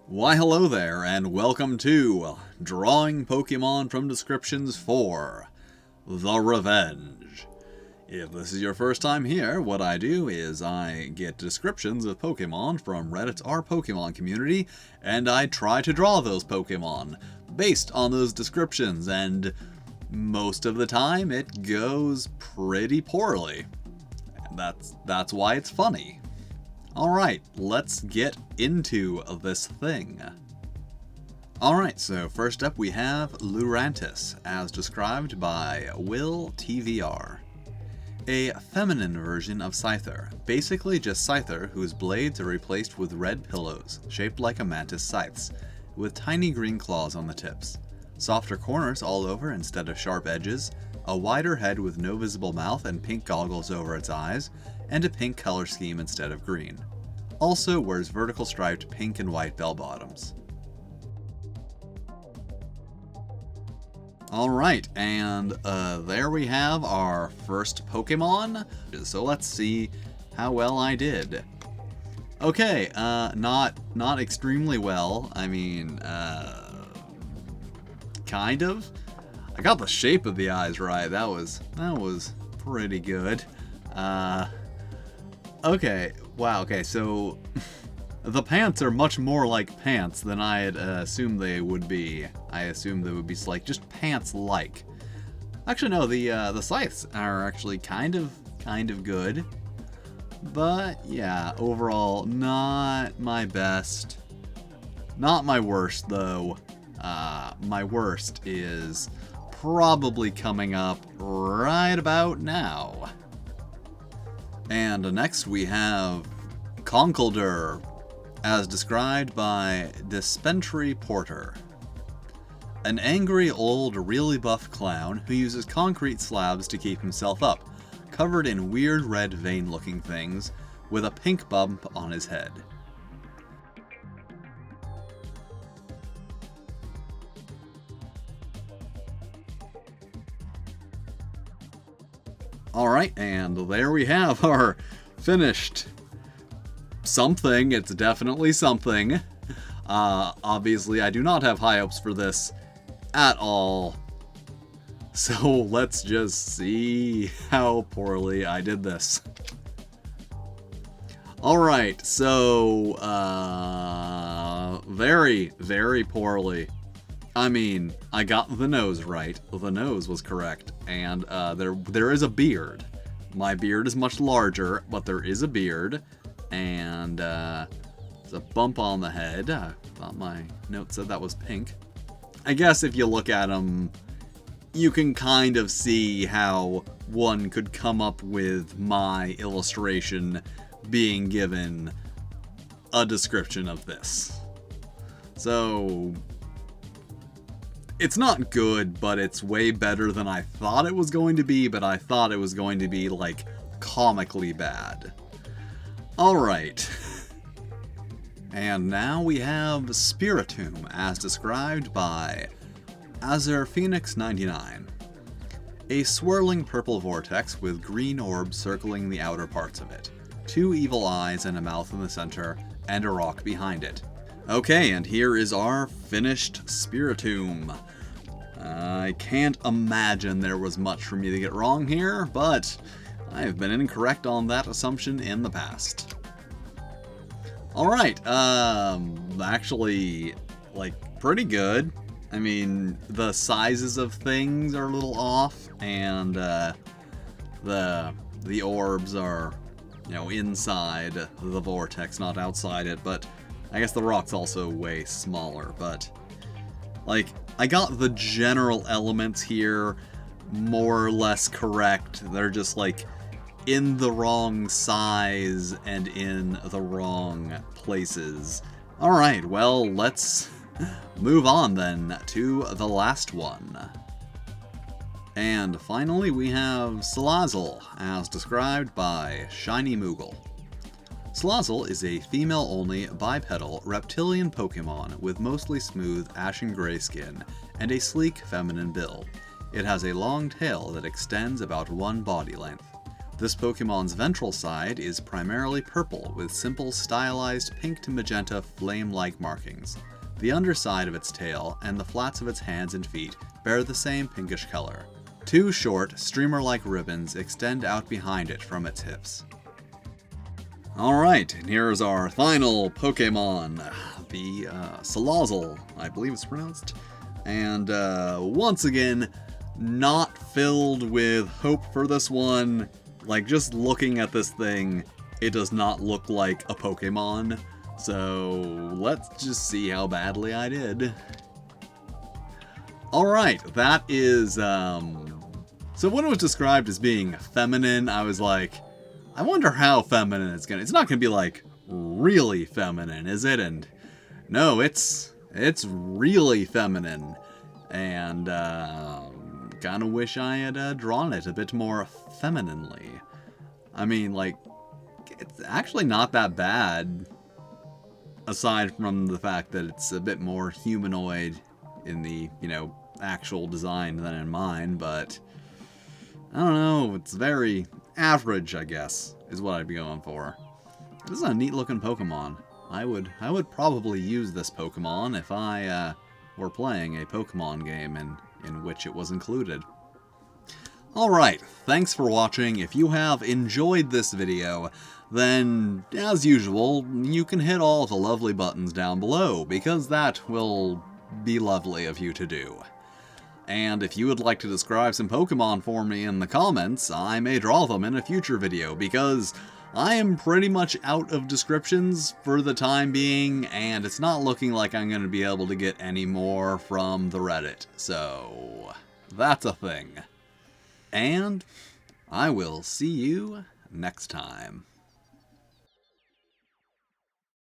Why hello there, and welcome to Drawing Pokemon from Descriptions for The Revenge. If this is your first time here, what I do is I get descriptions of Pokemon from Reddit's Our Pokemon community, and I try to draw those Pokemon based on those descriptions, and most of the time it goes pretty poorly. And that's why it's funny. Alright, let's get into this thing. Alright, so first up we have Lurantis, as described by Will TVR. A feminine version of Scyther, basically just Scyther whose blades are replaced with red pillows, shaped like a mantis scythes, with tiny green claws on the tips. Softer corners all over instead of sharp edges, a wider head with no visible mouth and pink goggles over its eyes, and a pink color scheme instead of green. Also wears vertical striped pink and white bell bottoms. Alright, and there we have our first Pokemon. So let's see how well I did. Okay, not extremely well. I mean, kind of. I got the shape of the eyes right. That was pretty good. Okay, wow, okay, so the pants are much more like pants than I had assumed they would be. I assumed they would be like just pants-like. Actually, no, the scythes are actually kind of good. But yeah, overall, not my best. Not my worst, though. My worst is probably coming up right about now. And next we have Conkeldurr, as described by Dispensary Porter. An angry old really buff clown who uses concrete slabs to keep himself up, covered in weird red vein looking things, with a pink bump on his head. Alright, and there we have our finished something. It's definitely something. Obviously, I do not have high hopes for this at all. So let's just see how poorly I did this. Alright, so, very, very poorly. I mean, I got the nose right. The nose was correct. And there is a beard. My beard is much larger, but there is a beard. And there's a bump on the head. I thought my note said that was pink. I guess if you look at them, you can kind of see how one could come up with my illustration being given a description of this. So it's not good, but it's way better than I thought it was going to be, but I thought it was going to be, like, comically bad. Alright. And now we have Spiritomb, as described by AzurPhoenix99. A swirling purple vortex with green orbs circling the outer parts of it. 2 evil eyes and a mouth in the center, and a rock behind it. Okay, and here is our finished Spiritomb. I can't imagine there was much for me to get wrong here, but I have been incorrect on that assumption in the past. Alright, actually, like, pretty good. I mean, the sizes of things are a little off, and the orbs are, you know, inside the vortex, not outside it, but I guess the rock's also way smaller, but, like, I got the general elements here more or less correct. They're just, like, in the wrong size and in the wrong places. Alright, well, let's move on then to the last one. And finally we have Salazzle, as described by Shiny Moogle. Slazzle is a female-only, bipedal, reptilian Pokemon with mostly smooth, ashen gray skin and a sleek, feminine build. It has a long tail that extends about 1 body length. This Pokemon's ventral side is primarily purple with simple stylized pink to magenta flame-like markings. The underside of its tail and the flats of its hands and feet bear the same pinkish color. 2 short, streamer-like ribbons extend out behind it from its hips. Alright, and here's our final Pokemon, the Salazzle, I believe it's pronounced. And once again, not filled with hope for this one. Like, just looking at this thing, it does not look like a Pokemon. So let's just see how badly I did. Alright, that is, so when it was described as being feminine, I was like, I wonder how feminine it's gonna... It's not gonna be, like, really feminine, is it? And no, it's really feminine. And, kinda wish I had drawn it a bit more femininely. I mean, like, it's actually not that bad, aside from the fact that it's a bit more humanoid in the, you know, actual design than in mine, but I don't know, it's very average, I guess, is what I'd be going for. This is a neat looking Pokemon. I would probably use this Pokemon if I were playing a Pokemon game in which it was included. Alright, thanks for watching. If you have enjoyed this video, then, as usual, you can hit all the lovely buttons down below, because that will be lovely of you to do. And if you would like to describe some Pokemon for me in the comments, I may draw them in a future video, because I am pretty much out of descriptions for the time being, and it's not looking like I'm going to be able to get any more from the Reddit, so that's a thing. And I will see you next time.